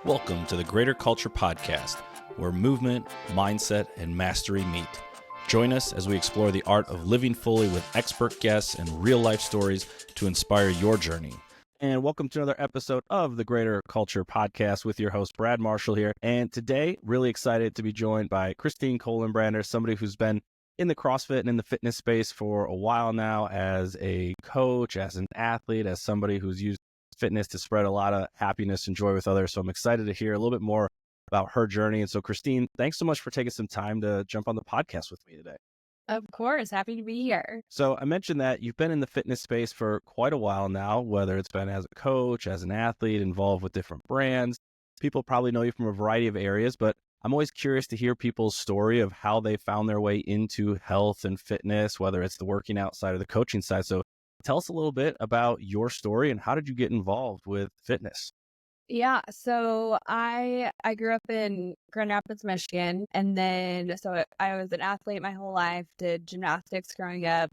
Welcome to the Greater Culture Podcast, where movement, mindset, and mastery meet. Join us as we explore the art of living fully with expert guests and real-life stories to inspire your journey. And welcome to another episode of the Greater Culture Podcast with your host, Brad Marshall here. And today, really excited to be joined by Christine Kolenbrander, somebody who's been in the CrossFit and in the fitness space for a while now as a coach, as an athlete, as somebody who's used fitness to spread a lot of happiness and joy with others. So I'm excited to hear a little bit more about her journey. And so Christine, thanks so much for taking some time to jump on the podcast with me today. Of course. Happy to be here. So I mentioned that you've been in the fitness space for quite a while now, whether it's been as a coach, as an athlete, involved with different brands. People probably know you from a variety of areas, but I'm always curious to hear people's story of how they found their way into health and fitness, whether it's the working out side or the coaching side. So tell us a little bit about your story and how did you get involved with fitness? Yeah, so I grew up in Grand Rapids, Michigan, and then I was an athlete my whole life, did gymnastics growing up,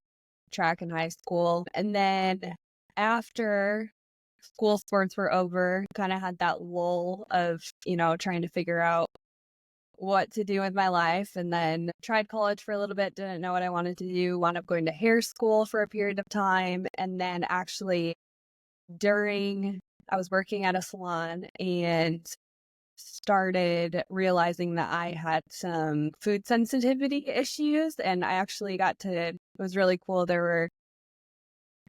track in high school, and then after school sports were over, kind of had that lull of, trying to figure out what to do with my life, and then tried college for a little bit, didn't know what I wanted to do, wound up going to hair school for a period of time, and then actually I was working at a salon and started realizing that I had some food sensitivity issues, and I actually it was really cool. There were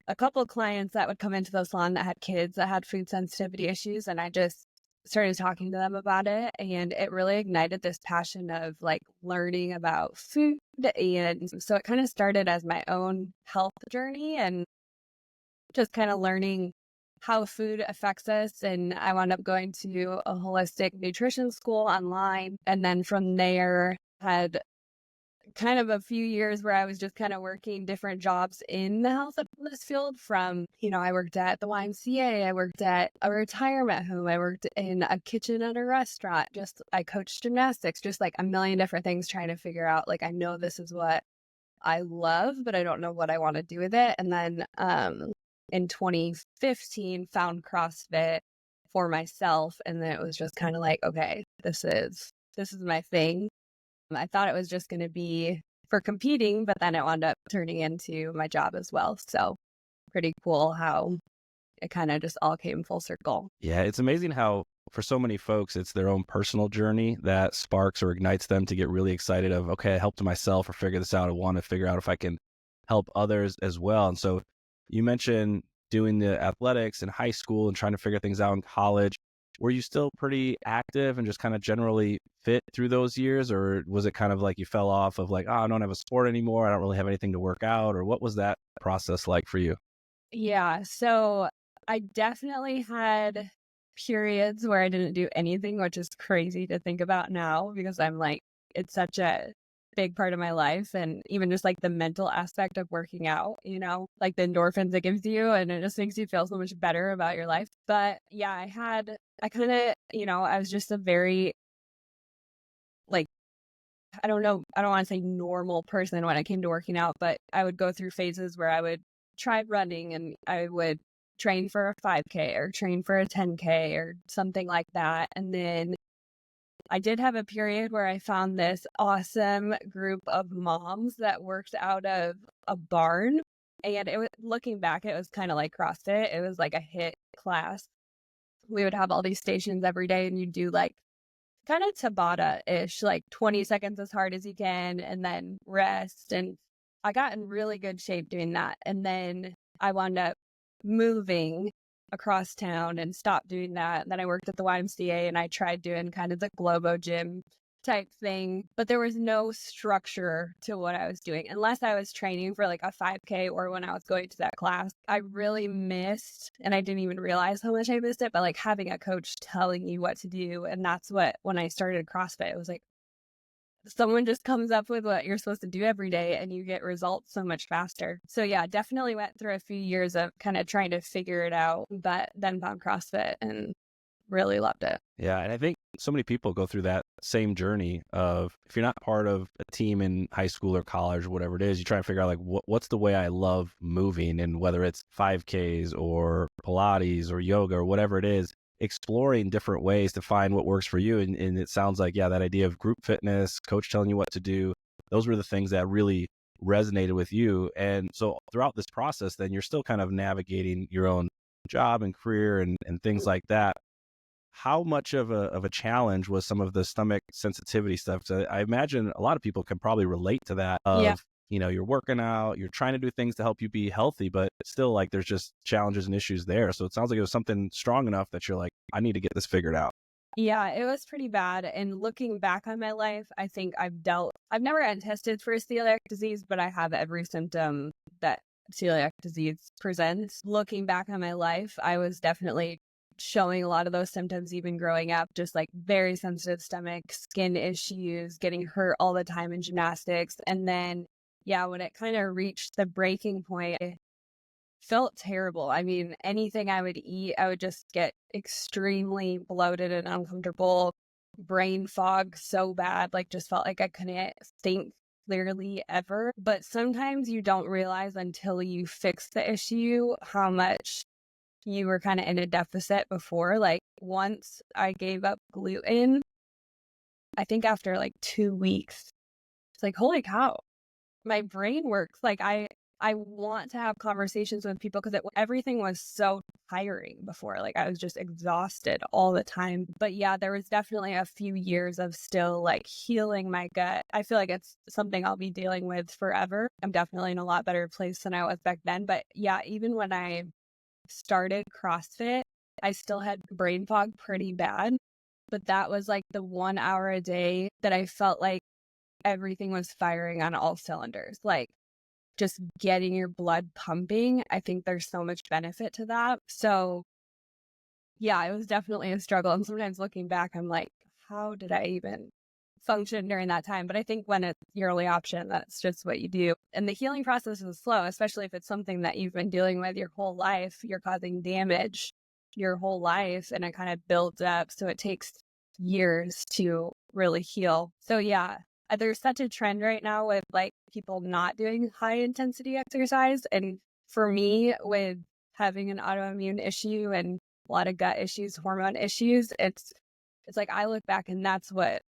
a couple of clients that would come into the salon that had kids that had food sensitivity issues, and I just started talking to them about it, and it really ignited this passion of learning about food. And so it kind of started as my own health journey and just kind of learning how food affects us. And I wound up going to a holistic nutrition school online. And then from there had kind of a few years where I was just kind of working different jobs in the health and wellness field from, I worked at the YMCA, I worked at a retirement home, I worked in a kitchen at a restaurant, I coached gymnastics, just like a million different things trying to figure out, I know this is what I love, but I don't know what I want to do with it. And then in 2015, found CrossFit for myself. And then it was just kind of okay, this is my thing. I thought it was just going to be for competing, but then it wound up turning into my job as well. So pretty cool how it kind of just all came full circle. Yeah, it's amazing how for so many folks, it's their own personal journey that sparks or ignites them to get really excited of, okay, I helped myself or figure this out. I want to figure out if I can help others as well. And so you mentioned doing the athletics in high school and trying to figure things out in college. Were you still pretty active and just kind of generally fit through those years? Or was it kind of like you fell off of I don't have a sport anymore. I don't really have anything to work out. Or what was that process like for you? Yeah, so I definitely had periods where I didn't do anything, which is crazy to think about now because I'm it's such a big part of my life. And even just the mental aspect of working out, the endorphins it gives you, and it just makes you feel so much better about your life. But yeah, I kind of, I was just a very, I don't know, I don't want to say normal person when it came to working out, but I would go through phases where I would try running and I would train for a 5K or train for a 10K or something like that. And then I did have a period where I found this awesome group of moms that worked out of a barn. And looking back, it was kind of like CrossFit. It was like a HIIT class. We would have all these stations every day and you do kind of Tabata-ish, 20 seconds as hard as you can and then rest. And I got in really good shape doing that. And then I wound up moving across town and stopped doing that. And then I worked at the YMCA and I tried doing kind of the Globo gym type thing, but there was no structure to what I was doing unless I was training for a 5K or when I was going to that class. I really missed, and I didn't even realize how much I missed it, but having a coach telling you what to do. And that's when I started CrossFit, it was someone just comes up with what you're supposed to do every day and you get results so much faster. So yeah, definitely went through a few years of kind of trying to figure it out, but then found CrossFit and really loved it. Yeah. And I think so many people go through that same journey of, if you're not part of a team in high school or college or whatever it is, you try to figure out what's the way I love moving, and whether it's 5Ks or Pilates or yoga or whatever it is, exploring different ways to find what works for you. And it sounds like, yeah, that idea of group fitness, coach telling you what to do, those were the things that really resonated with you. And so throughout this process, then you're still kind of navigating your own job and career and things like that. How much of a challenge was some of the stomach sensitivity stuff? So I imagine a lot of people can probably relate to that Yeah. of, you're working out, you're trying to do things to help you be healthy, but still like there's just challenges and issues there. So it sounds like it was something strong enough that you're like, I need to get this figured out. Yeah, it was pretty bad. And looking back on my life, I think I've never gotten tested for celiac disease, but I have every symptom that celiac disease presents. Looking back on my life, I was definitely showing a lot of those symptoms even growing up, just like very sensitive stomach, skin issues, getting hurt all the time in gymnastics. And then, yeah, when it kind of reached the breaking point, it felt terrible. I mean, anything I would eat, I would just get extremely bloated and uncomfortable, brain fog so bad, like just felt like I couldn't think clearly ever. But sometimes you don't realize until you fix the issue how much you were kind of in a deficit before. Like once I gave up gluten, I think after like 2 weeks, it's like, holy cow, my brain works. Like I want to have conversations with people because everything was so tiring before. Like I was just exhausted all the time. But yeah, there was definitely a few years of still like healing my gut. I feel like it's something I'll be dealing with forever. I'm definitely in a lot better place than I was back then. But yeah, even when I started CrossFit, I still had brain fog pretty bad. But that was like the 1 hour a day that I felt like everything was firing on all cylinders. Like just getting your blood pumping. I think there's so much benefit to that. So yeah, it was definitely a struggle. And sometimes looking back, I'm like, how did I even function during that time? But I think when it's your only option, that's just what you do. And the healing process is slow, especially if it's something that you've been dealing with your whole life. You're causing damage your whole life and it kind of builds up. So it takes years to really heal. So yeah, there's such a trend right now with like people not doing high intensity exercise. And for me, with having an autoimmune issue and a lot of gut issues, hormone issues, it's like I look back and that's what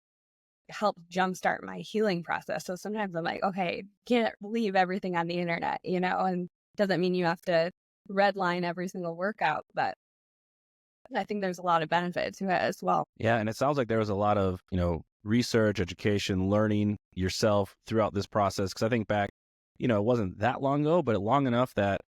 helped jumpstart my healing process. So sometimes I'm like, okay, can't believe everything on the internet, and doesn't mean you have to redline every single workout, but I think there's a lot of benefit to it as well. Yeah. And it sounds like there was a lot of, research, education, learning yourself throughout this process. Cause I think back, it wasn't that long ago, but long enough that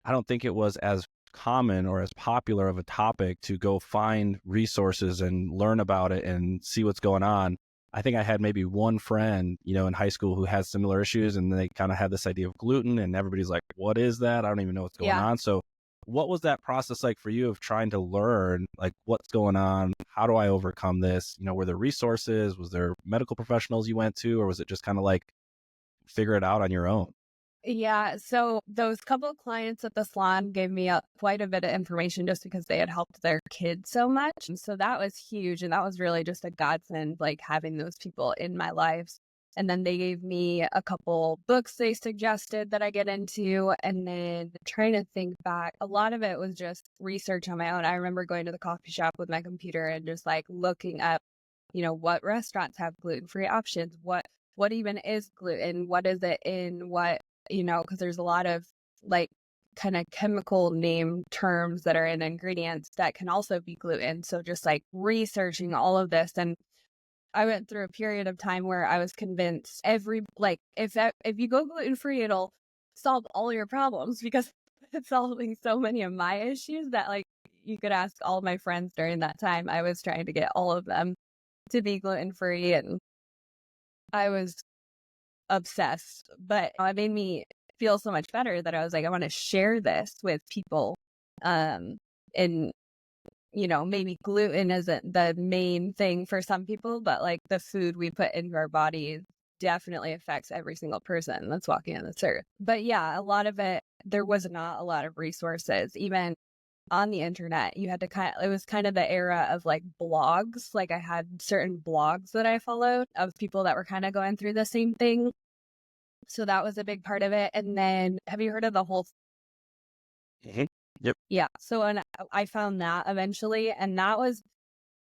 I don't think it was as common or as popular of a topic to go find resources and learn about it and see what's going on. I think I had maybe one friend, in high school who had similar issues and they kind of had this idea of gluten and everybody's like, what is that? I don't even know what's going on. So what was that process like for you of trying to learn, like, what's going on? How do I overcome this? Were there resources? Was there medical professionals you went to, or was it just kind of like figure it out on your own? Yeah, so those couple of clients at the salon gave me quite a bit of information just because they had helped their kids so much. And so that was huge. And that was really just a godsend, like having those people in my life. And then they gave me a couple books they suggested that I get into. And then trying to think back, a lot of it was just research on my own. I remember going to the coffee shop with my computer and just like looking up, what restaurants have gluten-free options, what even is gluten, what is it in what, because there's a lot of like kind of chemical name terms that are in ingredients that can also be gluten. So just like researching all of this. And I went through a period of time where I was convinced if you go gluten free, it'll solve all your problems because it's solving so many of my issues that like you could ask all of my friends during that time. I was trying to get all of them to be gluten free and I was obsessed, but it made me feel so much better that I was like, I want to share this with people. And maybe gluten isn't the main thing for some people, but like the food we put into our bodies definitely affects every single person that's walking on this earth. But yeah, a lot of it, there was not a lot of resources, even on the internet. You had to it was kind of the era of like blogs. Like I had certain blogs that I followed of people that were kind of going through the same thing. So that was a big part of it. And then have you heard of the whole Mhm. Yep. Yeah. So I found that eventually. And that was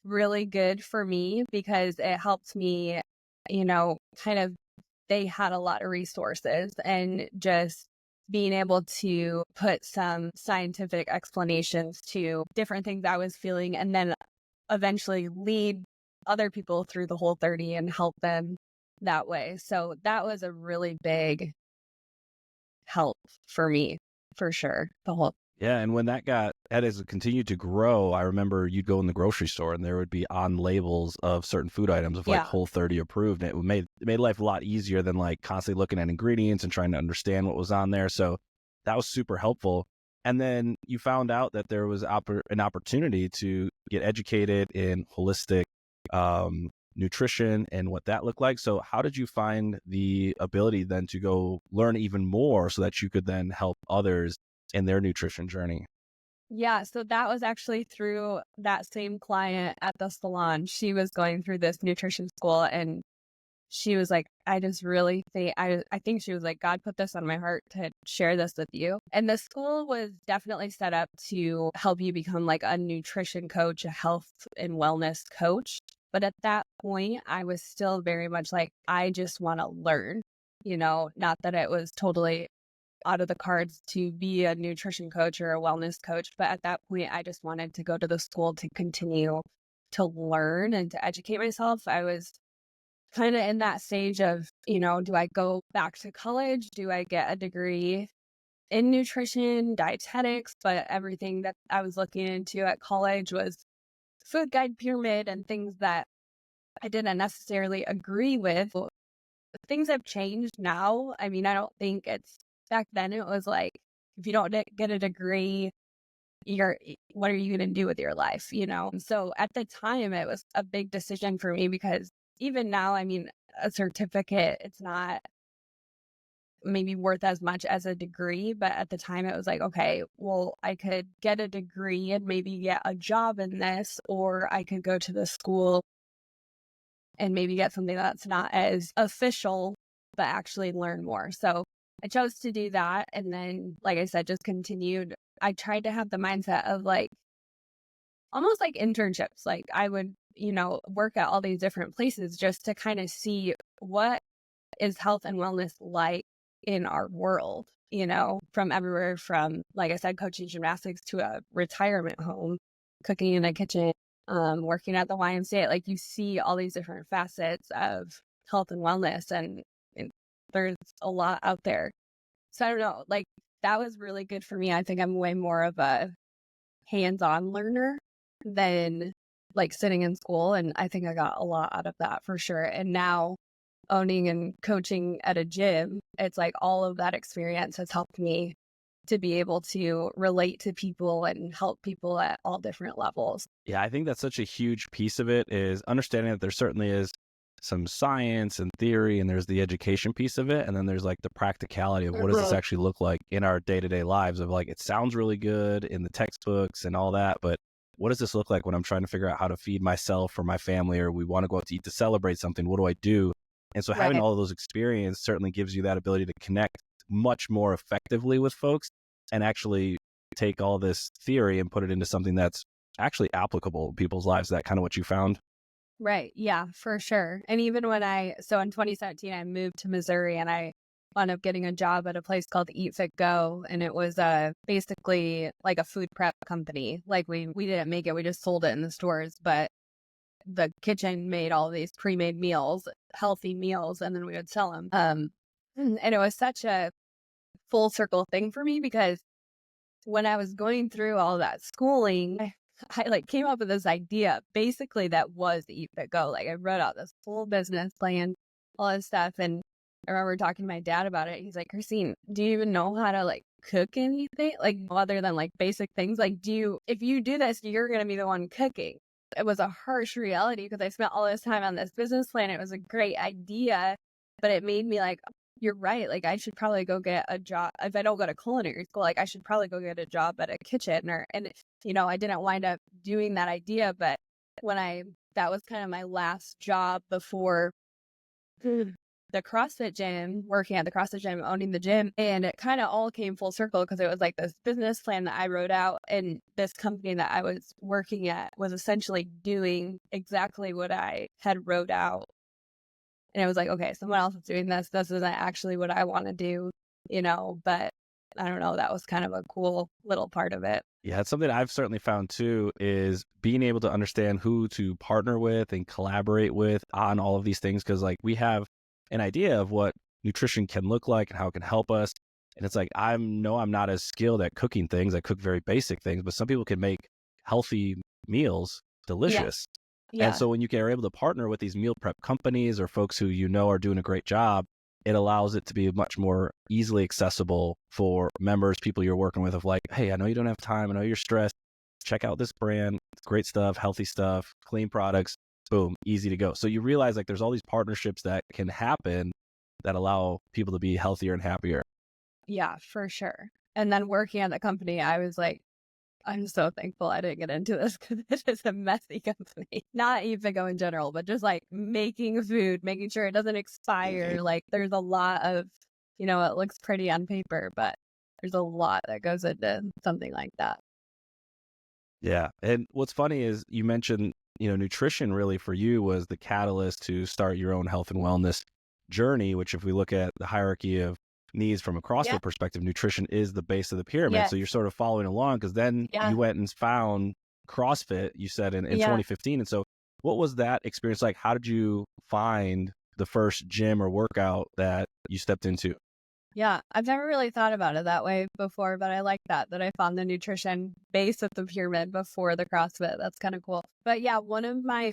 really good for me because it helped me, kind of, they had a lot of resources and just being able to put some scientific explanations to different things I was feeling and then eventually lead other people through the Whole30 and help them that way. So that was a really big help for me, for sure. Yeah, and when that as it continued to grow, I remember you'd go in the grocery store and there would be on labels of certain food items of like Yeah. Whole30 approved. And it made life a lot easier than like constantly looking at ingredients and trying to understand what was on there. So that was super helpful. And then you found out that there was an opportunity to get educated in holistic nutrition and what that looked like. So how did you find the ability then to go learn even more so that you could then help others in their nutrition journey? Yeah, so that was actually through that same client at the salon. She was going through this nutrition school and she was like, I just really think, I think she was like, God put this on my heart to share this with you. And the school was definitely set up to help you become like a nutrition coach, a health and wellness coach. But at that point, I was still very much like, I just want to learn, not that it was totally out of the cards to be a nutrition coach or a wellness coach. But at that point, I just wanted to go to the school to continue to learn and to educate myself. I was kind of in that stage of, do I go back to college? Do I get a degree in nutrition, dietetics? But everything that I was looking into at college was food guide pyramid and things that I didn't necessarily agree with. Things have changed now. I mean, I don't think back then it was like, if you don't get a degree, what are you going to do with your life? So at the time it was a big decision for me because even now, I mean, a certificate, it's not maybe worth as much as a degree, but at the time it was like, okay, well, I could get a degree and maybe get a job in this, or I could go to the school and maybe get something that's not as official, but actually learn more. So I chose to do that. And then, like I said, just continued. I tried to have the mindset of like, almost like internships. Like I would, work at all these different places just to kind of see what is health and wellness like in our world, from everywhere from, like I said, coaching gymnastics to a retirement home, cooking in a kitchen, working at the YMCA. Like you see all these different facets of health and wellness and there's a lot out there. So I don't know, like that was really good for me. I think I'm way more of a hands-on learner than like sitting in school. And I think I got a lot out of that for sure. And now owning and coaching at a gym, it's like all of that experience has helped me to be able to relate to people and help people at all different levels. Yeah, I think that's such a huge piece of it is understanding that there certainly is some science and theory and there's the education piece of it. And then there's like the practicality of what does this actually look like in our day-to-day lives of like, it sounds really good in the textbooks and all that, but what does this look like when I'm trying to figure out how to feed myself or my family, or we want to go out to eat to celebrate something? What do I do? And so having all of those experiences certainly gives you that ability to connect much more effectively with folks and actually take all this theory and put it into something that's actually applicable in people's lives. Is that kind of what you found? Right. Yeah, for sure. And even so in 2017, I moved to Missouri and I wound up getting a job at a place called Eat Fit Go. And it was basically like a food prep company. Like we didn't make it, we just sold it in the stores, but the kitchen made all these pre-made meals, healthy meals, and then we would sell them. And it was such a full circle thing for me because when I was going through all that schooling, I like came up with this idea basically that was Eat Fit Go. Like I wrote out this full business plan, all this stuff. And I remember talking to my dad about it. He's like, Christine, do you even know how to like cook anything? Like other than like basic things? Like, if you do this, you're going to be the one cooking. It was a harsh reality because I spent all this time on this business plan. It was a great idea, but it made me like, you're right. Like I should probably go get a job. If I don't go to culinary school, like I should probably go get a job at a kitchen I didn't wind up doing that idea. But that was kind of my last job before the CrossFit gym, working at the CrossFit gym, owning the gym. And it kind of all came full circle because it was like this business plan that I wrote out. And this company that I was working at was essentially doing exactly what I had wrote out. And I was like, okay, someone else is doing this. This isn't actually what I want to do, but I don't know. That was kind of a cool little part of it. Yeah, it's something I've certainly found too, is being able to understand who to partner with and collaborate with on all of these things. Because like we have an idea of what nutrition can look like and how it can help us. And it's like, I'm not as skilled at cooking things. I cook very basic things, but some people can make healthy meals delicious. Yeah. And so when you are able to partner with these meal prep companies or folks who are doing a great job, it allows it to be much more easily accessible for members, people you're working with, of like, hey, I know you don't have time. I know you're stressed. Check out this brand. It's great stuff, healthy stuff, clean products. Boom, easy to go. So you realize like there's all these partnerships that can happen that allow people to be healthier and happier. Yeah, for sure. And then working at the company, I was like, I'm so thankful I didn't get into this because it is a messy company. Not Evigo in general, but just like making food, making sure it doesn't expire. Like there's a lot of, it looks pretty on paper, but there's a lot that goes into something like that. Yeah. And what's funny is you mentioned, nutrition really for you was the catalyst to start your own health and wellness journey, which if we look at the hierarchy of needs from a CrossFit perspective, nutrition is the base of the pyramid. Yes. So you're sort of following along because then you went and found CrossFit, you said in 2015. And so what was that experience like? How did you find the first gym or workout that you stepped into? Yeah, I've never really thought about it that way before, but I like that I found the nutrition base of the pyramid before the CrossFit. That's kind of cool. But yeah, one of my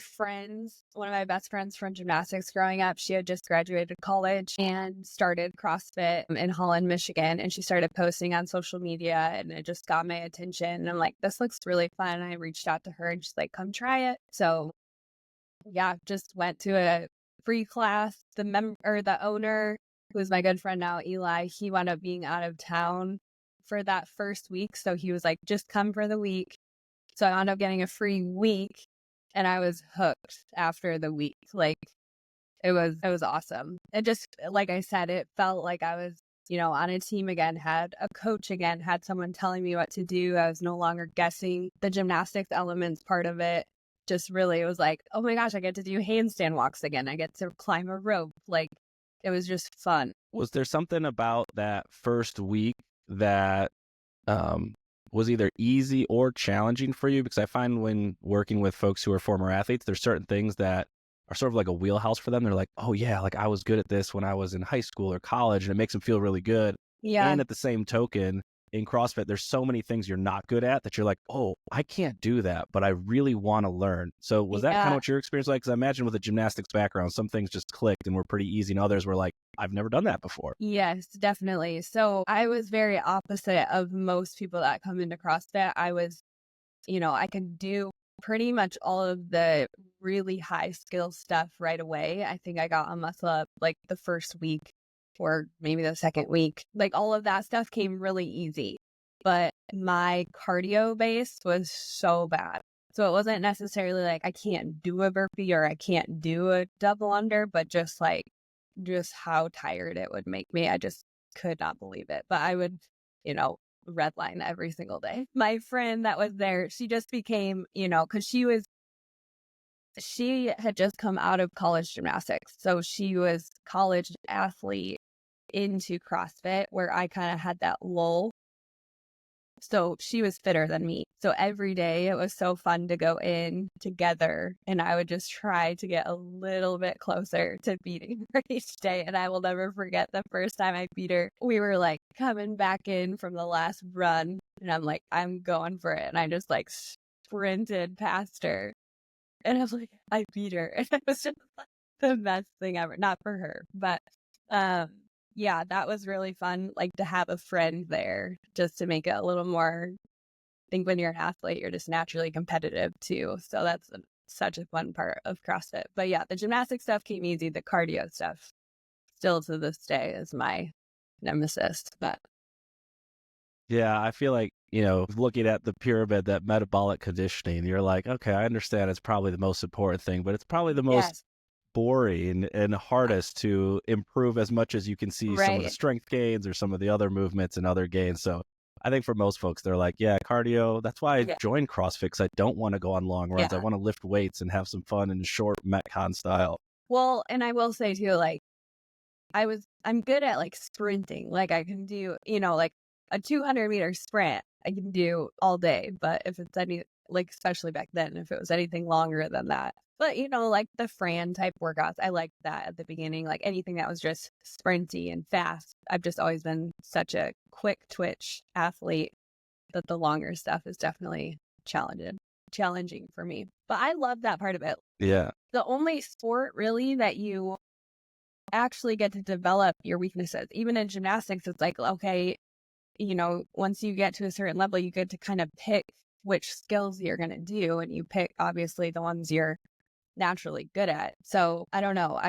best friends from gymnastics growing up, she had just graduated college and started CrossFit in Holland, Michigan. And she started posting on social media and it just got my attention. And I'm like, this looks really fun. And I reached out to her and she's like, come try it. So yeah, just went to a free class. The owner, who's my good friend now, Eli, he wound up being out of town for that first week. So he was like, just come for the week. So I wound up getting a free week and I was hooked after the week. Like it was awesome. And just like I said, it felt like I was, on a team again, had a coach again, had someone telling me what to do. I was no longer guessing. The gymnastics elements part of it just really, it was like, oh my gosh, I get to do handstand walks again. I get to climb a rope. Like, it was just fun. Was there something about that first week that was either easy or challenging for you? Because I find when working with folks who are former athletes, there's certain things that are sort of like a wheelhouse for them. They're like, oh yeah, like I was good at this when I was in high school or college, and it makes them feel really good. Yeah. And at the same token, in CrossFit, there's so many things you're not good at that you're like, oh, I can't do that, but I really want to learn. So was that kind of what your experience was like? Because I imagine with a gymnastics background, some things just clicked and were pretty easy, and others were like, I've never done that before. Yes, definitely. So I was very opposite of most people that come into CrossFit. I was, I could do pretty much all of the really high skill stuff right away. I think I got a muscle up like the first week or maybe the second week. Like all of that stuff came really easy, but my cardio base was so bad. So it wasn't necessarily like I can't do a burpee or I can't do a double under, but just how tired it would make me. I just could not believe it. But I would, redline every single day. My friend that was there, she just became, because she had just come out of college gymnastics. So she was college athlete into CrossFit where I kind of had that lull. So she was fitter than me. So every day it was so fun to go in together and I would just try to get a little bit closer to beating her each day. And I will never forget the first time I beat her. We were like coming back in from the last run and I'm like, I'm going for it. And I just like sprinted past her and I was like, I beat her. And it was just like the best thing ever. Not for her, but yeah, that was really fun, like to have a friend there just to make it a little more, I think when you're an athlete, you're just naturally competitive too. So that's such a fun part of CrossFit. But yeah, the gymnastic stuff came easy. The cardio stuff still to this day is my nemesis. But yeah, I feel like, looking at the pyramid, that metabolic conditioning, you're like, okay, I understand it's probably the most important thing, but it's probably the most boring and hardest to improve as much as you can see some of the Right. strength gains or some of the other movements and other gains. So I think for most folks, they're like, yeah, cardio. That's why I Yeah. joined CrossFit, because I don't want to go on long runs. I Yeah. want to lift weights and have some fun in short Metcon style. Well, and I will say too, like, I'm good at like sprinting. Like I can do, like a 200-meter sprint, I can do all day. But if it's like, especially back then, if it was anything longer than that, but like the Fran type workouts, I liked that at the beginning. Like anything that was just sprinty and fast. I've just always been such a quick twitch athlete that the longer stuff is definitely challenging for me. But I love that part of it. Yeah. The only sport really that you actually get to develop your weaknesses. Even in gymnastics, it's like, okay, once you get to a certain level, you get to kind of pick which skills you're going to do. And you pick, obviously, the ones you're naturally good at. So I don't know.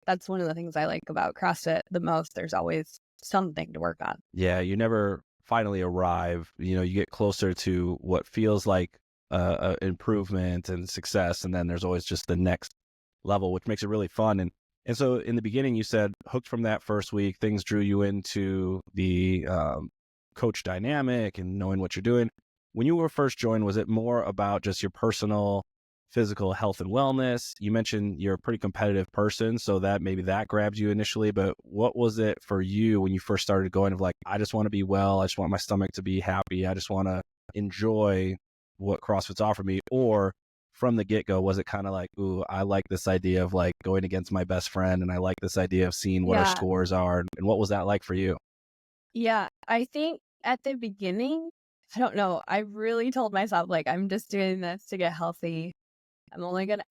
That's one of the things I like about CrossFit the most. There's always something to work on. Yeah. You never finally arrive. You get closer to what feels like improvement and success. And then there's always just the next level, which makes it really fun. And so in the beginning, you said hooked from that first week, things drew you into the coach dynamic and knowing what you're doing. When you were first joined, was it more about just your personal physical health and wellness? You mentioned you're a pretty competitive person, so that maybe that grabbed you initially, but what was it for you when you first started going of like, I just want to be well, I just want my stomach to be happy, I just want to enjoy what CrossFit's offered me? Or from the get-go, was it kind of like, ooh, I like this idea of like going against my best friend, and I like this idea of seeing what our Yeah. scores are? And what was that like for you? Yeah. I think at the beginning, I don't know. I really told myself, like, I'm just doing this to get healthy.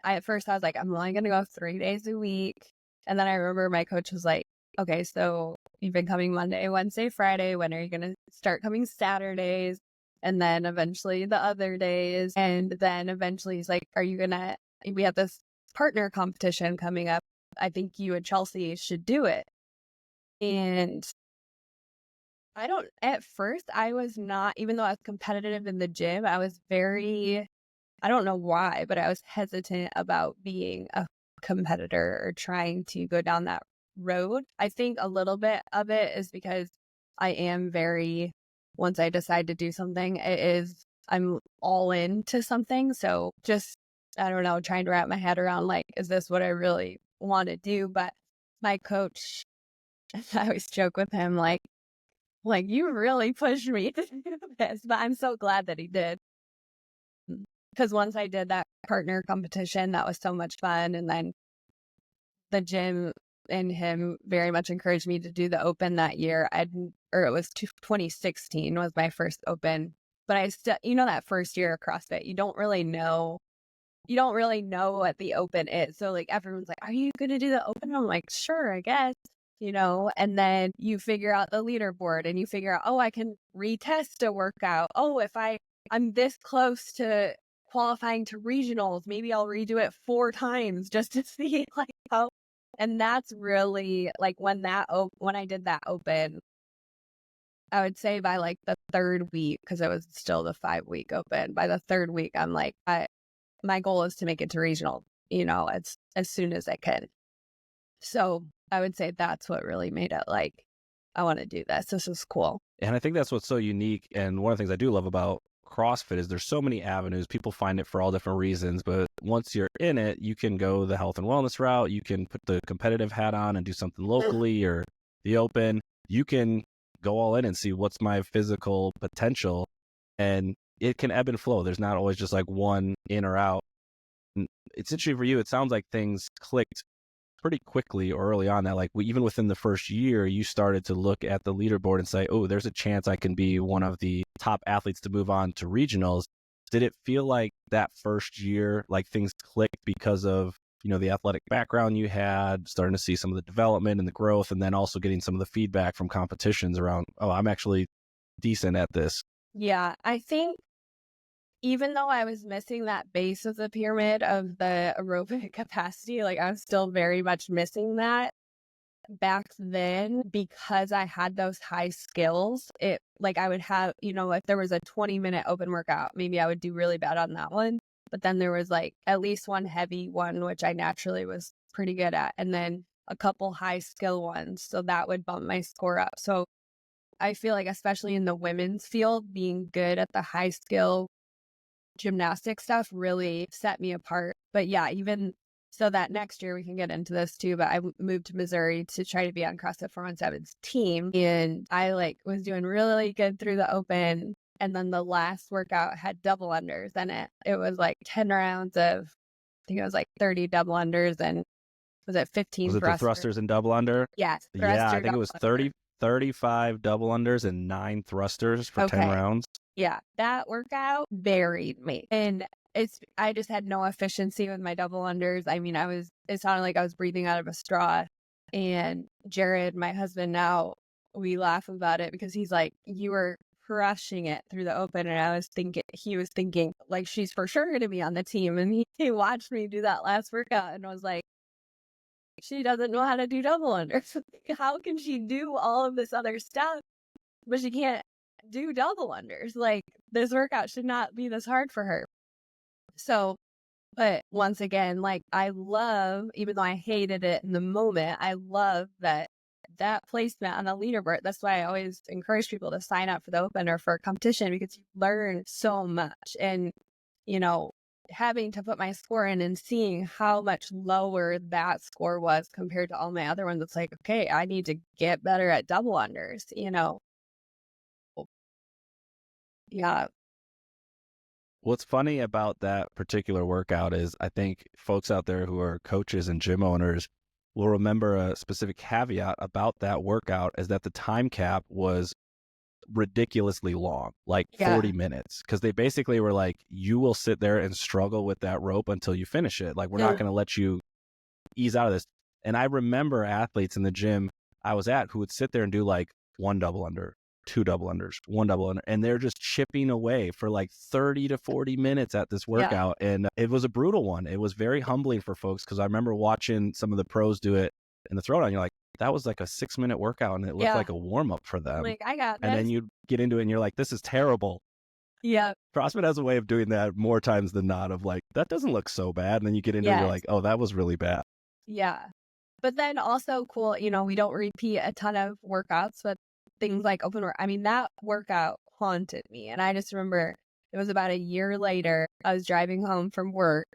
At first I was like, I'm only going to go 3 days a week. And then I remember my coach was like, okay, so you've been coming Monday, Wednesday, Friday. When are you going to start coming Saturdays? And then eventually the other days. And then eventually he's like, we have this partner competition coming up. I think you and Chelsea should do it. And at first I was not, even though I was competitive in the gym, I was I don't know why, but I was hesitant about being a competitor or trying to go down that road. I think a little bit of it is because I am once I decide to do something, I'm all into something. So just, I don't know, trying to wrap my head around like, is this what I really want to do? But my coach, I always joke with him, like you really pushed me to do this, but I'm so glad that he did. Because once I did that partner competition, that was so much fun. And then the gym and him very much encouraged me to do the open that year. It was 2016 was my first open. But I still, that first year of CrossFit, you don't really know what the open is. So like everyone's like, are you going to do the open? I'm like, sure, I guess, and then you figure out the leaderboard and you figure out, oh, I can retest a workout. Oh, if I'm this close to qualifying to regionals, maybe I'll redo it 4 times just to see like how. And that's really like when I did that open, I would say by like the 3rd week, because it was still the 5-week open. By the 3rd week, I'm like, my goal is to make it to regional, as soon as I can. So I would say that's what really made it like, I want to do this. This is cool. And I think that's what's so unique. And one of the things I do love about CrossFit is there's so many avenues. People find it for all different reasons, but once you're in it, you can go the health and wellness route. You can put the competitive hat on and do something locally or the open. You can go all in and see what's my physical potential, and it can ebb and flow. There's not always just like one in or out. And it's interesting for you. It sounds like things clicked pretty quickly or early on, that like even within the first year, you started to look at the leaderboard and say, oh, there's a chance I can be one of the top athletes to move on to regionals. Did it feel like that first year, like things clicked because of, the athletic background you had, starting to see some of the development and the growth, and then also getting some of the feedback from competitions around, oh, I'm actually decent at this? Yeah, I think even though I was missing that base of the pyramid of the aerobic capacity, like I was still very much missing that back then, because I had those high skills. It like I would have, if there was a 20-minute open workout, maybe I would do really bad on that one. But then there was like at least one heavy one, which I naturally was pretty good at, and then a couple high skill ones. So that would bump my score up. So I feel like, especially in the women's field, being good at the high skill gymnastic stuff really set me apart. But yeah, even so, that next year we can get into this too, but I moved to Missouri to try to be on CrossFit 417's team. And I was doing really good through the open. And then the last workout had double unders in it. It was like 10 rounds of, I think it was like 30 double unders, and was it 15 Was it the thrusters and double under? Yes. Yeah, I think it was 35 double unders and 9 thrusters for 10 rounds. Yeah, that workout buried me. And I just had no efficiency with my double unders. I mean, it sounded like I was breathing out of a straw. And Jared, my husband now, we laugh about it because he's like, you were crushing it through the open. And he was thinking like, she's for sure going to be on the team. And he watched me do that last workout and was like, she doesn't know how to do double unders. How can she do all of this other stuff, but she can't do double unders? Like, this workout should not be this hard for her. So, but once again, like, I love, even though I hated it in the moment, I love that placement on the leaderboard. That's why I always encourage people to sign up for the open or for a competition, because you learn so much. And, having to put my score in and seeing how much lower that score was compared to all my other ones, it's like, okay, I need to get better at double unders, Yeah. What's funny about that particular workout is I think folks out there who are coaches and gym owners will remember a specific caveat about that workout, is that the time cap was ridiculously long, like 40 minutes, because they basically were like, you will sit there and struggle with that rope until you finish it. Like, we're not going to let you ease out of this. And I remember athletes in the gym I was at who would sit there and do like 1 double under, 2 double unders, 1 double under, and they're just chipping away for like 30 to 40 minutes at this workout. And it was a brutal one. It was very humbling for folks, because I remember watching some of the pros do it in the throwdown. You're like, that was like a 6-minute workout, and it looked like a warm-up for them. Like, I got this. And then you get into it and you're like, this is terrible. Yeah. CrossFit has a way of doing that more times than not, of like, that doesn't look so bad. And then you get into it and you're like, oh, that was really bad. Yeah. But then also cool, we don't repeat a ton of workouts, but things like open work. I mean, that workout haunted me. And I just remember it was about a year later, I was driving home from work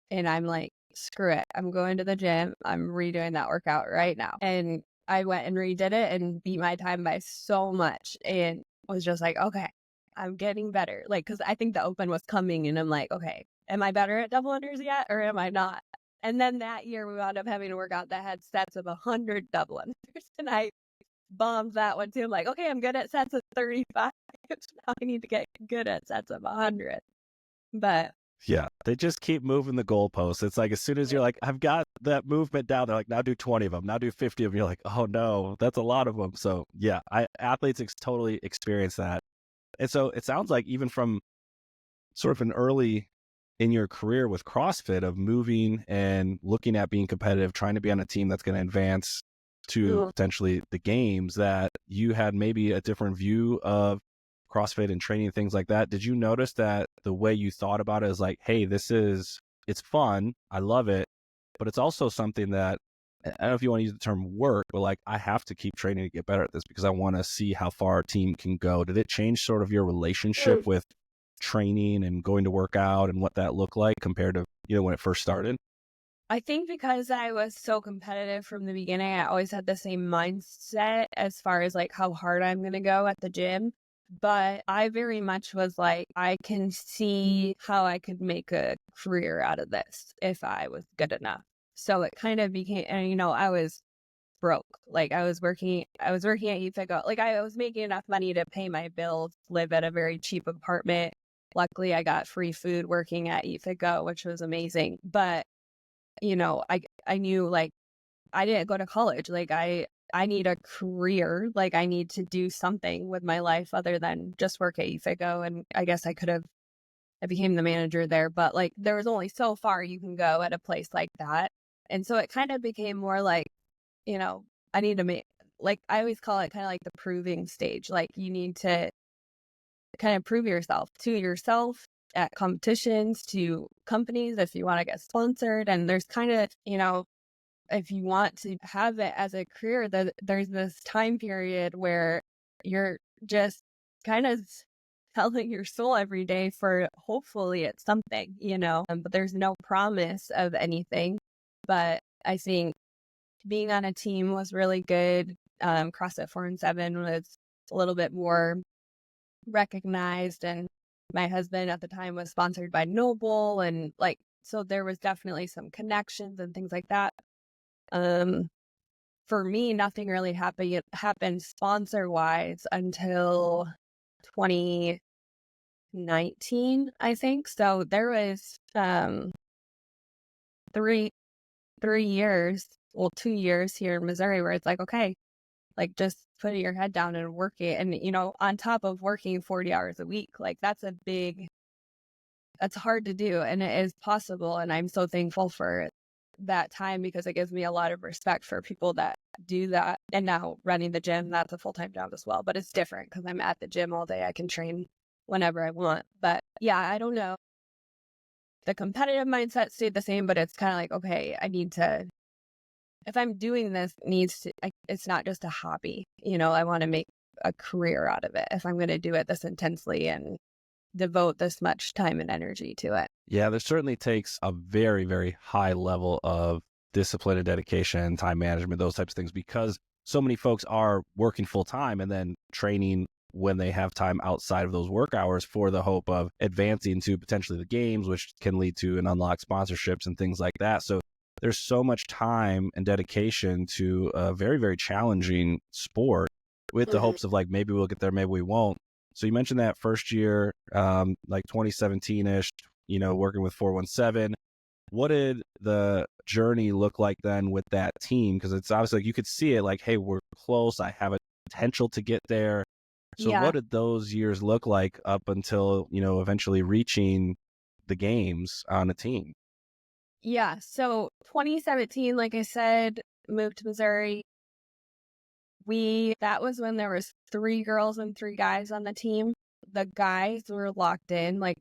and I'm like, screw it, I'm going to the gym. I'm redoing that workout right now. And I went and redid it and beat my time by so much, and was just like, okay, I'm getting better. Like, because I think the open was coming, and I'm like, okay, am I better at double unders yet, or am I not? And then that year we wound up having a workout that had sets of 100 double unders, and I bombed that one too. I'm like, okay, I'm good at sets of 35. Now I need to get good at sets of 100. But yeah, they just keep moving the goalposts. It's like, as soon as you're like, I've got that movement down, they're like, now do 20 of them, now do 50 of them. You're like, oh no, that's a lot of them. So yeah, athletes totally experience that. And so it sounds like, even from sort of an early in your career with CrossFit, of moving and looking at being competitive, trying to be on a team that's going to advance to potentially the games, that you had maybe a different view of CrossFit and training, things like that. Did you notice that the way you thought about it is like, hey, it's fun, I love it, but it's also something that, I don't know if you want to use the term work, but like, I have to keep training to get better at this because I want to see how far our team can go? Did it change sort of your relationship with training and going to work out, and what that looked like compared to, when it first started? I think because I was so competitive from the beginning, I always had the same mindset as far as like how hard I'm going to go at the gym. But I very much was like, I can see how I could make a career out of this if I was good enough. So it kind of became, and I was broke. Like, I was working at eFitGo. Like, I was making enough money to pay my bills, live at a very cheap apartment. Luckily, I got free food working at eFitGo, which was amazing. But, I knew, like, I didn't go to college. Like, I need a career. Like, I need to do something with my life other than just work at eFitGo. And I guess I became the manager there, but like, there was only so far you can go at a place like that. And so it kind of became more like, I need to make, like, I always call it kind of like the proving stage. Like, you need to kind of prove yourself at competitions, to companies if you want to get sponsored. And there's kind of, if you want to have it as a career, that there's this time period where you're just kind of selling your soul every day for hopefully it's something, but there's no promise of anything. But I think being on a team was really good. CrossFit 4 and 7 was a little bit more recognized, and my husband at the time was sponsored by Noble, and so there was definitely some connections and things like that. For me, nothing really happened sponsor wise until 2019, I think. So there was three years, 2 years here in Missouri where it's like, okay, just putting your head down and working. And, on top of working 40 hours a week, that's that's hard to do. And it is possible. And I'm so thankful for that time because it gives me a lot of respect for people that do that. And now running the gym, that's a full-time job as well. But it's different because I'm at the gym all day. I can train whenever I want. But yeah, I don't know. The competitive mindset stayed the same, but it's kind of like, okay, I need to, if I'm doing this, it's not just a hobby. I want to make a career out of it if I'm going to do it this intensely and devote this much time and energy to it. Yeah, there certainly takes a very, very high level of discipline and dedication, time management, those types of things, because so many folks are working full time and then training when they have time outside of those work hours for the hope of advancing to potentially the games, which can lead to an unlocked sponsorships and things like that. So there's so much time and dedication to a very, very challenging sport with the hopes of maybe we'll get there, maybe we won't. So you mentioned that first year, 2017-ish, working with 417. What did the journey look like then with that team? Because it's obviously you could see it hey, we're close. I have a potential to get there. So what did those years look like up until, eventually reaching the games on a team? Yeah. So 2017, like I said, moved to Missouri. That was when there was 3 girls and 3 guys on the team. The guys were locked in. I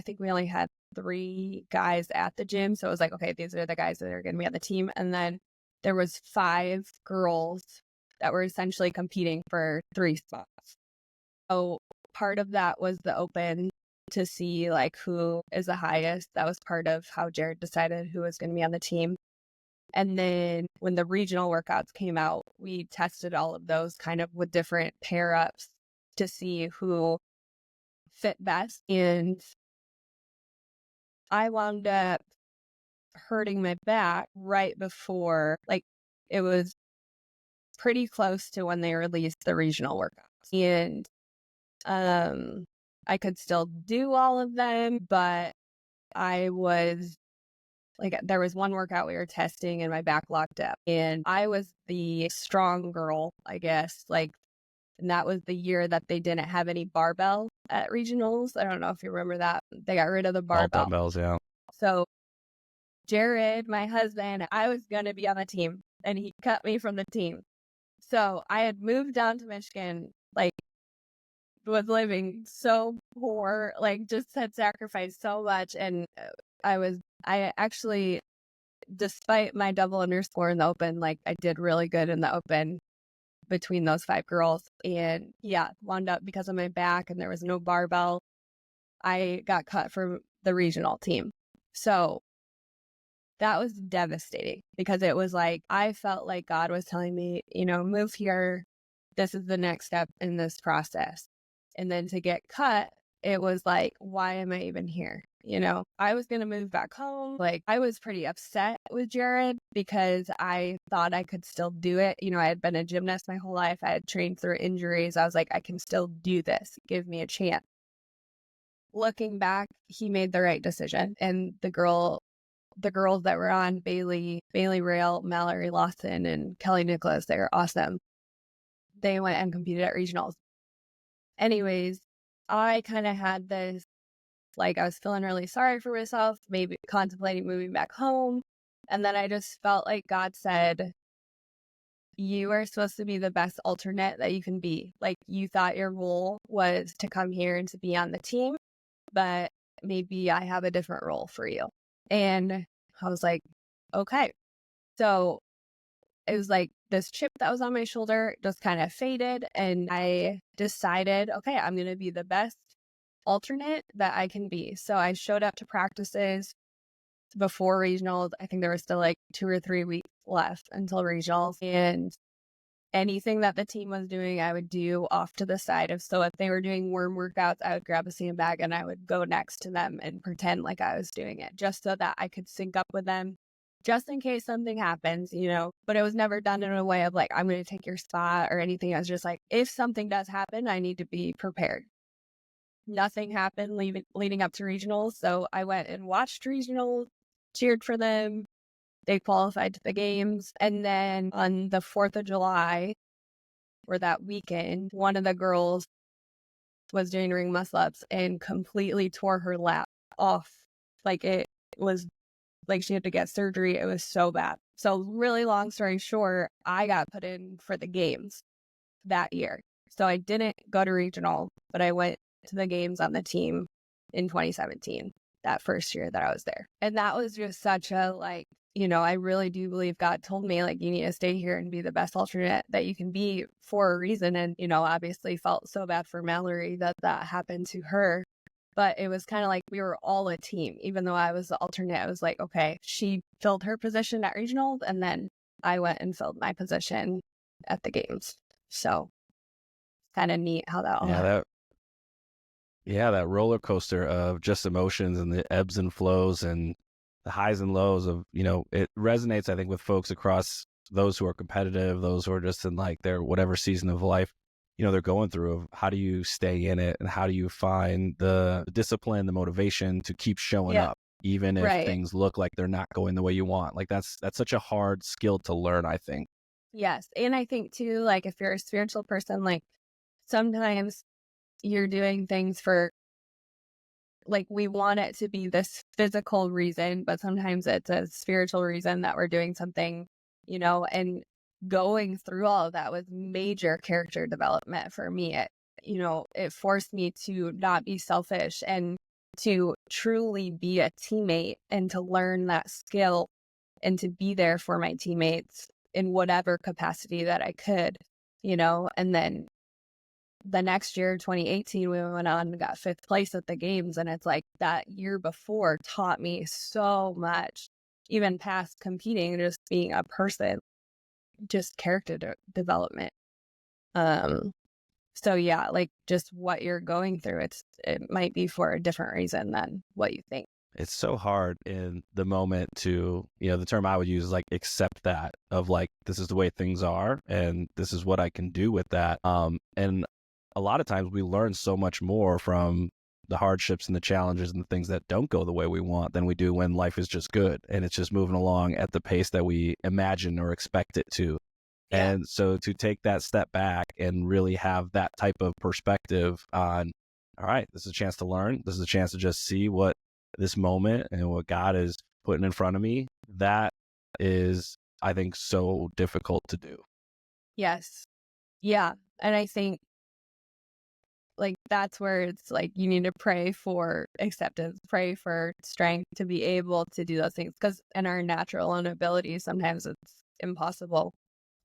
think we only had 3 guys at the gym. So it was okay, these are the guys that are going to be on the team. And then there was 5 girls that were essentially competing for 3 spots. So part of that was the open to see who is the highest. That was part of how Jared decided who was going to be on the team. And then when the regional workouts came out, we tested all of those kind of with different pair ups to see who fit best. And I wound up hurting my back right before, it was pretty close to when they released the regional workouts. And I could still do all of them, but I was there was one workout we were testing and my back locked up, and I was the strong girl, I guess. And that was the year that they didn't have any barbell at regionals. I don't know if you remember that. They got rid of the barbell. All dumbbells, yeah. So Jared, my husband, I was going to be on the team, and he cut me from the team. So I had moved down to Michigan, was living so poor, just had sacrificed so much. And I actually, despite my double underscore in the open, I did really good in the open between those 5 girls. And wound up because of my back and there was no barbell, I got cut from the regional team. So that was devastating because it was I felt like God was telling me, move here. This is the next step in this process. And then to get cut, it was why am I even here? I was going to move back home. I was pretty upset with Jared because I thought I could still do it. I had been a gymnast my whole life. I had trained through injuries. I was I can still do this. Give me a chance. Looking back, he made the right decision. And the girls that were on, Bailey Rail, Mallory Lawson, and Kelly Nicholas, they were awesome. They went and competed at regionals. Anyways, I kind of had this, I was feeling really sorry for myself, maybe contemplating moving back home. And then I just felt like God said, you are supposed to be the best alternate that you can be. You thought your role was to come here and to be on the team, but maybe I have a different role for you. And I was okay. So it was like this chip that was on my shoulder just kind of faded. And I decided, okay, I'm going to be the best alternate that I can be. So I showed up to practices before regionals. I think there was still like 2 or 3 weeks left until regionals. And anything that the team was doing, I would do off to the side of. So if they were doing worm workouts, I would grab a sandbag and I would go next to them and pretend like I was doing it just so that I could sync up with them, just in case something happens, But it was never done in a way of like, I'm going to take your spot or anything. I was just like, if something does happen, I need to be prepared. Nothing happened leading up to regionals. So I went and watched regionals, cheered for them. They qualified to the games. And then on the 4th of July, or that weekend, one of the girls was doing ring muscle ups and completely tore her lap off. Like it was like she had to get surgery. It was so bad. So really long story short, I got put in for the games that year. So I didn't go to regional, but I went to the games on the team in 2017, that first year that I was there. And that was just such a I really do believe God told me like, you need to stay here and be the best alternate that you can be for a reason. And, obviously felt so bad for Mallory that happened to her. But it was kind of like we were all a team. Even though I was the alternate, I was like, okay, she filled her position at regionals and then I went and filled my position at the games. So kind of neat how that all happened. That roller coaster of just emotions and the ebbs and flows and the highs and lows of, it resonates, I think, with folks across those who are competitive, those who are just in like their whatever season of life, they're going through of how do you stay in it and how do you find the discipline, the motivation to keep showing up, even if things look like they're not going the way you want. Like that's such a hard skill to learn, I think. Yes. And I think too, like if you're a spiritual person, like sometimes you're doing things for like we want it to be this physical reason, but sometimes it's a spiritual reason that we're doing something, and going through all of that was major character development for me. It forced me to not be selfish and to truly be a teammate and to learn that skill and to be there for my teammates in whatever capacity that I could, and then the next year, 2018, we went on and got 5th place at the games. And it's like that year before taught me so much, even past competing, just being a person, just character development. So yeah, like just what you're going through, it might be for a different reason than what you think. It's so hard in the moment to, the term I would use is like accept that of like, this is the way things are and this is what I can do with that. And a lot of times we learn so much more from the hardships and the challenges and the things that don't go the way we want than we do when life is just good and it's just moving along at the pace that we imagine or expect it to. Yeah. And so to take that step back and really have that type of perspective on, all right, this is a chance to learn. This is a chance to just see what this moment and what God is putting in front of me. That is, I think, so difficult to do. Yes. Yeah. And I think like that's where it's like you need to pray for acceptance, pray for strength to be able to do those things, because in our natural inabilities sometimes it's impossible.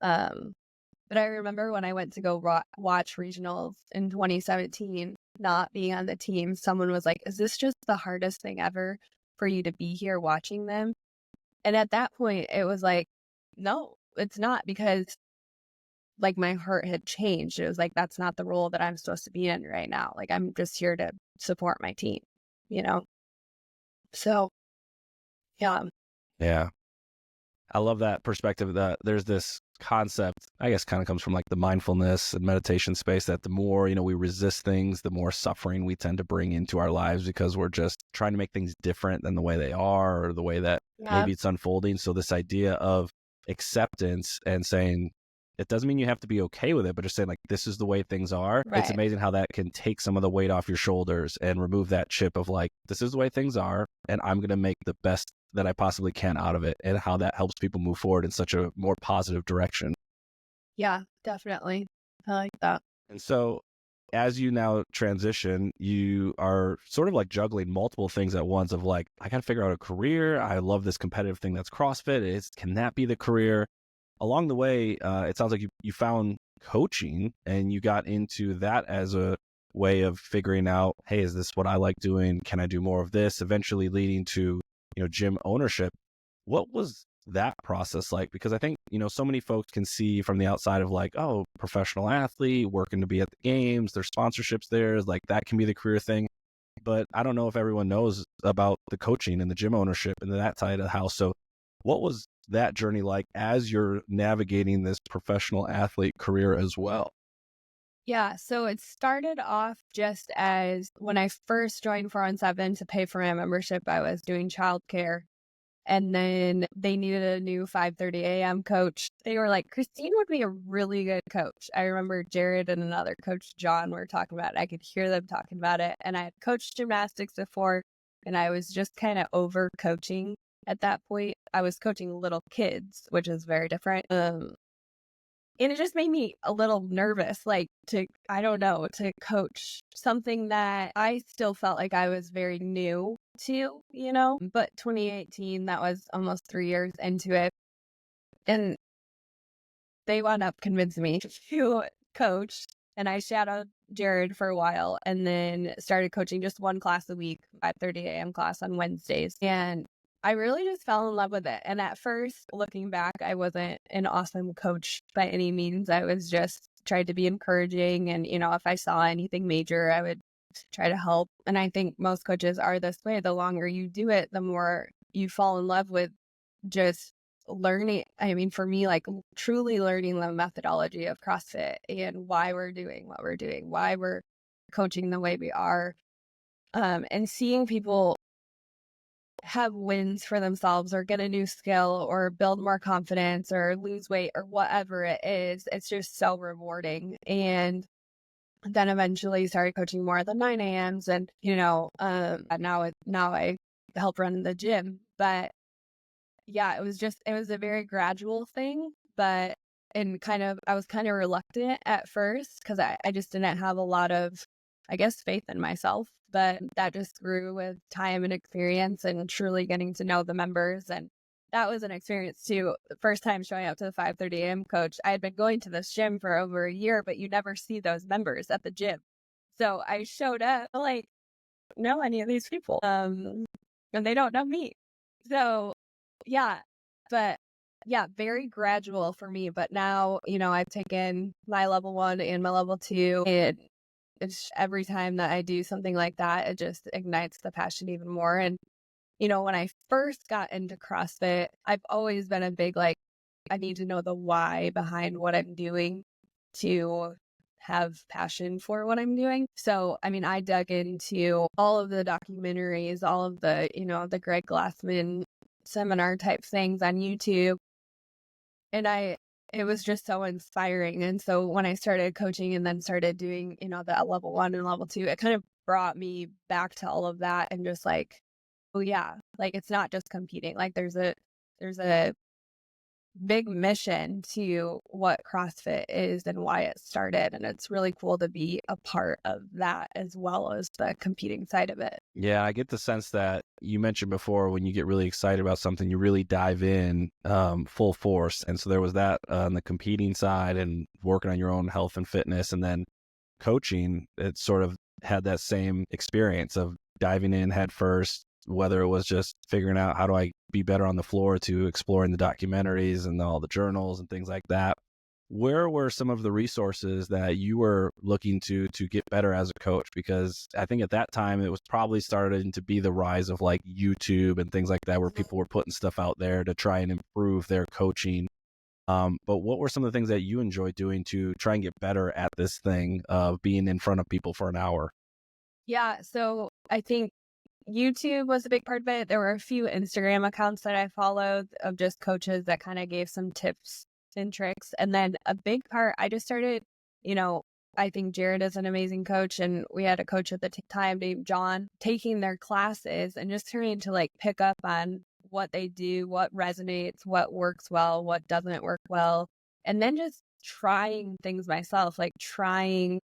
But I remember when I went to go watch regionals in 2017, not being on the team, someone was like, is this just the hardest thing ever for you to be here watching them? And at that point it was like, no, it's not, because like my heart had changed. It was like, that's not the role that I'm supposed to be in right now. Like I'm just here to support my team, So, yeah. Yeah. I love that perspective that there's this concept, I guess kind of comes from like the mindfulness and meditation space, that the more, we resist things, the more suffering we tend to bring into our lives because we're just trying to make things different than the way they are or the way that maybe it's unfolding. So this idea of acceptance and saying, it doesn't mean you have to be okay with it, but just saying like, this is the way things are. Right. It's amazing how that can take some of the weight off your shoulders and remove that chip of like, this is the way things are, and I'm going to make the best that I possibly can out of it, and how that helps people move forward in such a more positive direction. Yeah, definitely. I like that. And so as you now transition, you are sort of like juggling multiple things at once of like, I got to figure out a career. I love this competitive thing that's CrossFit. Can that be the career? Along the way, it sounds like you found coaching and you got into that as a way of figuring out, hey, is this what I like doing? Can I do more of this? Eventually leading to, gym ownership. What was that process like? Because I think, so many folks can see from the outside of like, oh, professional athlete working to be at the games, there's sponsorships there, like that can be the career thing. But I don't know if everyone knows about the coaching and the gym ownership and that side of the house. So what was that journey like as you're navigating this professional athlete career as well? Yeah, so it started off just as when I first joined 417 to pay for my membership, I was doing childcare. And then they needed a new 5:30 a.m. coach. They were like, Christine would be a really good coach. I remember Jared and another coach, John, were talking about it. I could hear them talking about it. And I had coached gymnastics before, and I was just kind of over coaching at that point. I was coaching little kids, which is very different. And it just made me a little nervous, like I don't know, to coach something that I still felt like I was very new to, But 2018, that was almost 3 years into it. And they wound up convincing me to coach. And I shadowed Jared for a while and then started coaching just one class a week, 5:30 a.m. class on Wednesdays. And I really just fell in love with it. And at first, looking back, I wasn't an awesome coach by any means. I was just tried to be encouraging. And, if I saw anything major, I would try to help. And I think most coaches are this way. The longer you do it, the more you fall in love with just learning. I mean, for me, like truly learning the methodology of CrossFit and why we're doing what we're doing, why we're coaching the way we are, and seeing people have wins for themselves or get a new skill or build more confidence or lose weight or whatever it is. It's just so rewarding. And then eventually started coaching more at the 9 a.m.s and, now I help run the gym. But yeah, it was a very gradual thing, but I was kind of reluctant at first because I just didn't have a lot of, I guess, faith in myself. But that just grew with time and experience and truly getting to know the members. And that was an experience too. The first time showing up to the 5:30 a.m. coach, I had been going to this gym for over a year, but you never see those members at the gym. So I showed up like, know any of these people, and they don't know me. So yeah, but yeah, very gradual for me. But now, I've taken my level 1 and my level 2, and it's every time that I do something like that, it just ignites the passion even more. And, when I first got into CrossFit, I've always been a big, like, I need to know the why behind what I'm doing to have passion for what I'm doing. So, I mean, I dug into all of the documentaries, all of the, the Greg Glassman seminar type things on YouTube. And it was just so inspiring. And so when I started coaching and then started doing, that level 1 and level 2, it kind of brought me back to all of that and just like, oh yeah, like it's not just competing. Like there's a big mission to what CrossFit is and why it started. And it's really cool to be a part of that as well as the competing side of it. Yeah, I get the sense that you mentioned before when you get really excited about something, you really dive in full force. And so there was that on the competing side and working on your own health and fitness. And then coaching, it sort of had that same experience of diving in head first, whether it was just figuring out how do I be better on the floor to exploring the documentaries and all the journals and things like that. Where were some of the resources that you were looking to get better as a coach? Because I think at that time it was probably starting to be the rise of like YouTube and things like that, where people were putting stuff out there to try and improve their coaching. But what were some of the things that you enjoyed doing to try and get better at this thing of being in front of people for an hour? Yeah, so I think YouTube was a big part of it. There were a few Instagram accounts that I followed of just coaches that kind of gave some tips and tricks. And then a big part, I just started, I think Jared is an amazing coach. And we had a coach at the time named John, taking their classes and just trying to like pick up on what they do, what resonates, what works well, what doesn't work well. And then just trying things myself, like trying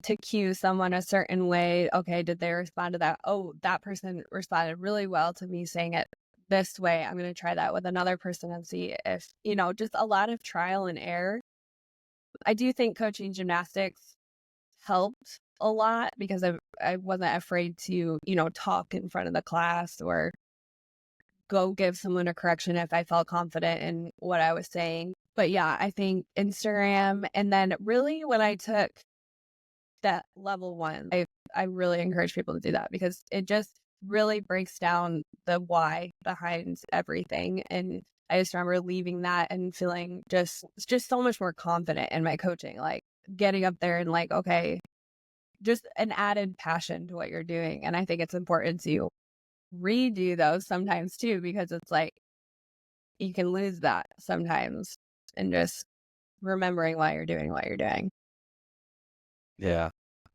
to cue someone a certain way. Okay, did they respond to that? Oh, that person responded really well to me saying it this way. I'm going to try that with another person and see if, just a lot of trial and error. I do think coaching gymnastics helped a lot because I wasn't afraid to, talk in front of the class or go give someone a correction if I felt confident in what I was saying. But yeah, I think Instagram. And then really when I took that level 1, I really encourage people to do that because it just really breaks down the why behind everything. And I just remember leaving that and feeling just so much more confident in my coaching, like getting up there and like, okay, just an added passion to what you're doing. And I think it's important to redo those sometimes too, because it's like you can lose that sometimes and just remembering why you're doing what you're doing. Yeah.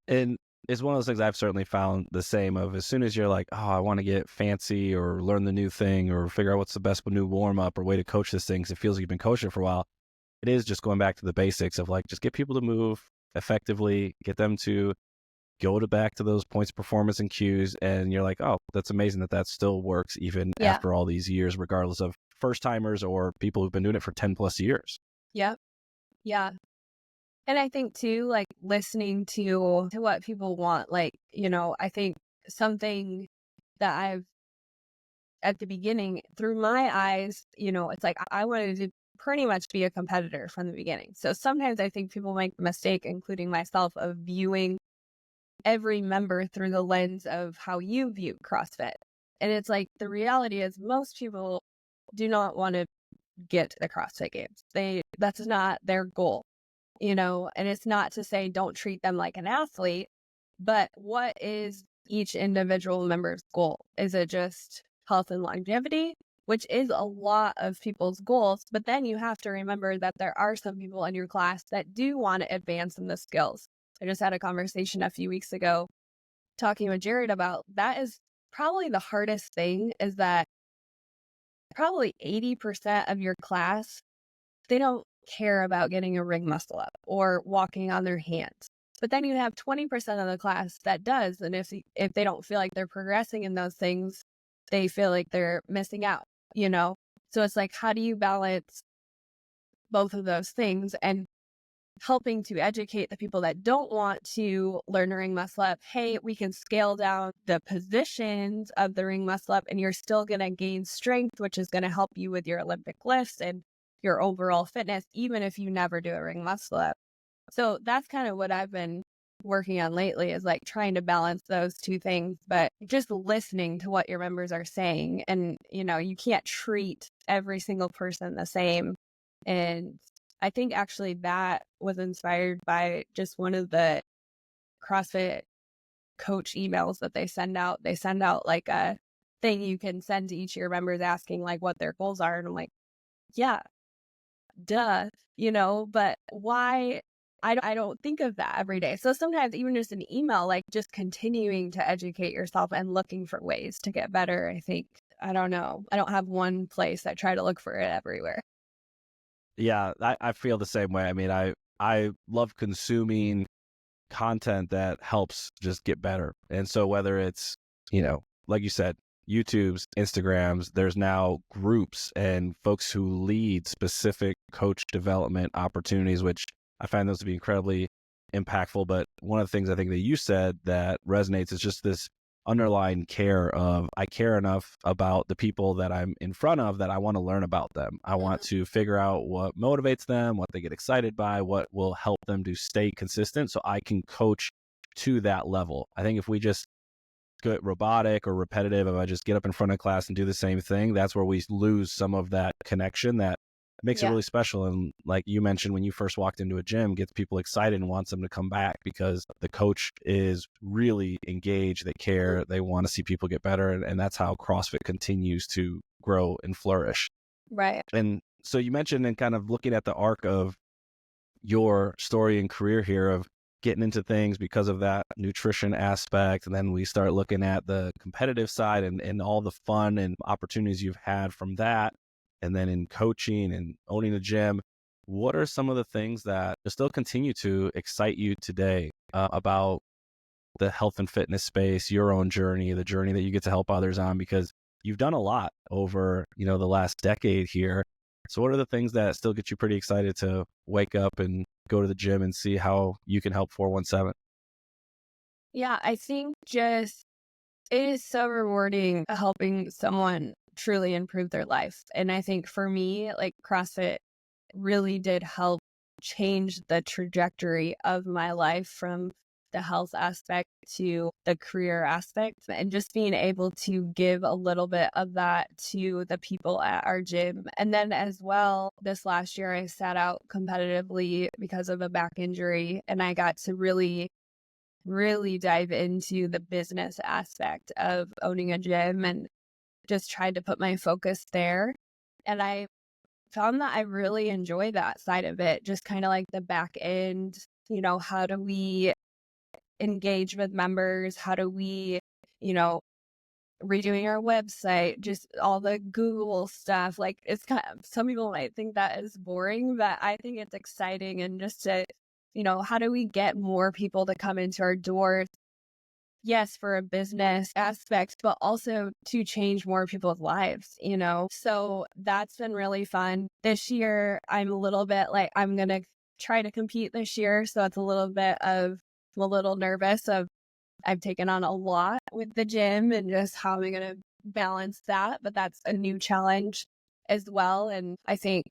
And it's one of those things I've certainly found the same of as soon as you're like, oh, I want to get fancy or learn the new thing or figure out what's the best new warm up or way to coach this thing because it feels like you've been coaching for a while. It is just going back to the basics of like, just get people to move effectively, get them to go back to those points, performance and cues. And you're like, oh, that's amazing that still works even after all these years, regardless of first timers or people who've been doing it for 10 plus years. Yep. Yeah. And I think too, like listening to what people want, like, I think something that I've at the beginning through my eyes, it's like I wanted to pretty much be a competitor from the beginning. So sometimes I think people make the mistake, including myself, of viewing every member through the lens of how you view CrossFit. And it's like the reality is most people do not want to get to the CrossFit Games. That's not their goal. And it's not to say don't treat them like an athlete, but what is each individual member's goal? Is it just health and longevity, which is a lot of people's goals? But then you have to remember that there are some people in your class that do want to advance in the skills. I just had a conversation a few weeks ago talking with Jared about that is probably the hardest thing is that probably 80% of your class, they don't care about getting a ring muscle up or walking on their hands. But then you have 20% of the class that does. And if they don't feel like they're progressing in those things, they feel like they're missing out, So it's like, how do you balance both of those things and helping to educate the people that don't want to learn a ring muscle up? Hey, we can scale down the positions of the ring muscle up and you're still going to gain strength, which is going to help you with your Olympic lifts and your overall fitness, even if you never do a ring muscle up. So that's kind of what I've been working on lately is like trying to balance those two things, but just listening to what your members are saying. And, you can't treat every single person the same. And I think actually that was inspired by just one of the CrossFit coach emails that they send out. They send out like a thing you can send to each of your members asking like what their goals are. And I'm like, yeah, duh, but why? I don't think of that every day. So sometimes even just an email, like just continuing to educate yourself and looking for ways to get better. I think, I don't know. I don't have one place. I try to look for it everywhere. Yeah, I feel the same way. I mean, I love consuming content that helps just get better. And so whether it's, like you said, YouTube's, Instagrams, there's now groups and folks who lead specific coach development opportunities, which I find those to be incredibly impactful. But one of the things I think that you said that resonates is just this underlying care of I care enough about the people that I'm in front of that I want to learn about them. I want to figure out what motivates them, what they get excited by, what will help them to stay consistent so I can coach to that level. I think if we just get robotic or repetitive, if I just get up in front of class and do the same thing, that's where we lose some of that connection that makes it really special. And like you mentioned, when you first walked into a gym, gets people excited and wants them to come back because the coach is really engaged, they care, they want to see people get better. And that's how CrossFit continues to grow and flourish. Right. And so you mentioned and kind of looking at the arc of your story and career here of getting into things because of that nutrition aspect. And then we start looking at the competitive side and all the fun and opportunities you've had from that. And then in coaching and owning a gym, what are some of the things that still continue to excite you today about the health and fitness space, your own journey, the journey that you get to help others on? Because you've done a lot over, the last decade here. So what are the things that still get you pretty excited to wake up and go to the gym and see how you can help 417? Yeah, I think just it is so rewarding helping someone truly improve their life. And I think for me, like CrossFit really did help change the trajectory of my life from the health aspect to the career aspect, and just being able to give a little bit of that to the people at our gym. And then as well, this last year I sat out competitively because of a back injury, and I got to really dive into the business aspect of owning a gym and just tried to put my focus there. And I found that I really enjoy that side of it, just kind of like the back end, how do we engage with members? How do we, redoing our website, just all the Google stuff. Like it's kind of, some people might think that is boring, but I think it's exciting. And just to, how do we get more people to come into our doors? Yes, for a business aspect, but also to change more people's lives. So that's been really fun. This year, I'm a little bit like, I'm going to try to compete this year. So it's a little bit of, I'm a little nervous of, I've taken on a lot with the gym and just how am I going to balance that? But that's a new challenge as well. And I think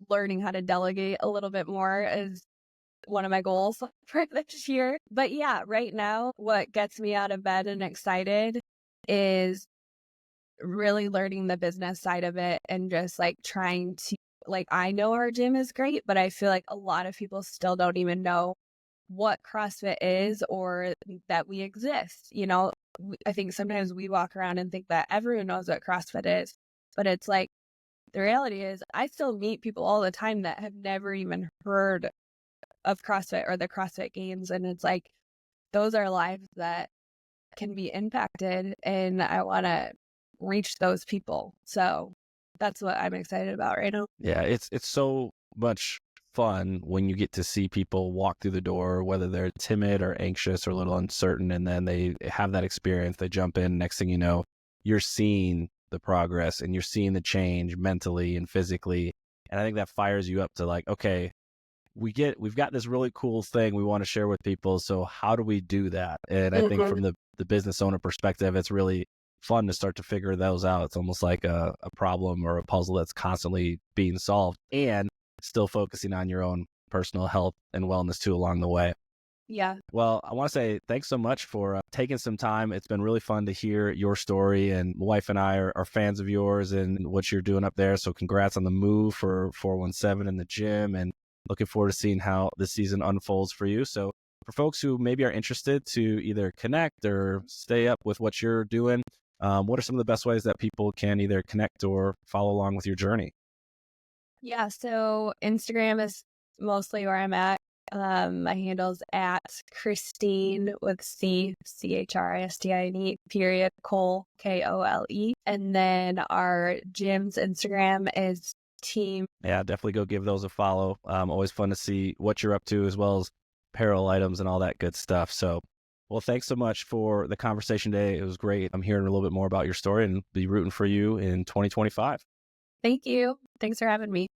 learning how to delegate a little bit more is one of my goals for this year. But yeah, right now, what gets me out of bed and excited is really learning the business side of it and just like trying to, like, I know our gym is great, but I feel like a lot of people still don't even know what CrossFit is or that we exist. I think sometimes we walk around and think that everyone knows what CrossFit is, but it's like, the reality is I still meet people all the time that have never even heard of CrossFit or the CrossFit Games. And it's like, those are lives that can be impacted, and I want to reach those people. So that's what I'm excited about right now. Yeah, it's so much fun when you get to see people walk through the door, whether they're timid or anxious or a little uncertain, and then they have that experience, they jump in, next thing you know, you're seeing the progress and you're seeing the change mentally and physically. And I think that fires you up to like, okay, we've got this really cool thing we want to share with people. So how do we do that? And I think from the business owner perspective, it's really fun to start to figure those out. It's almost like a problem or a puzzle that's constantly being solved and still focusing on your own personal health and wellness too along the way. Yeah. Well, I want to say thanks so much for taking some time. It's been really fun to hear your story, and my wife and I are fans of yours and what you're doing up there. So congrats on the move for 417 in the gym, and looking forward to seeing how this season unfolds for you. So for folks who maybe are interested to either connect or stay up with what you're doing, what are some of the best ways that people can either connect or follow along with your journey? Yeah. So Instagram is mostly where I'm at. My handle's at Christine with Chrisistine period Kole. And then our gym's Instagram is team. Yeah, definitely go give those a follow. Always fun to see what you're up to, as well as apparel items and all that good stuff. So, well, thanks so much for the conversation today. It was great. I'm hearing a little bit more about your story and be rooting for you in 2025. Thank you. Thanks for having me.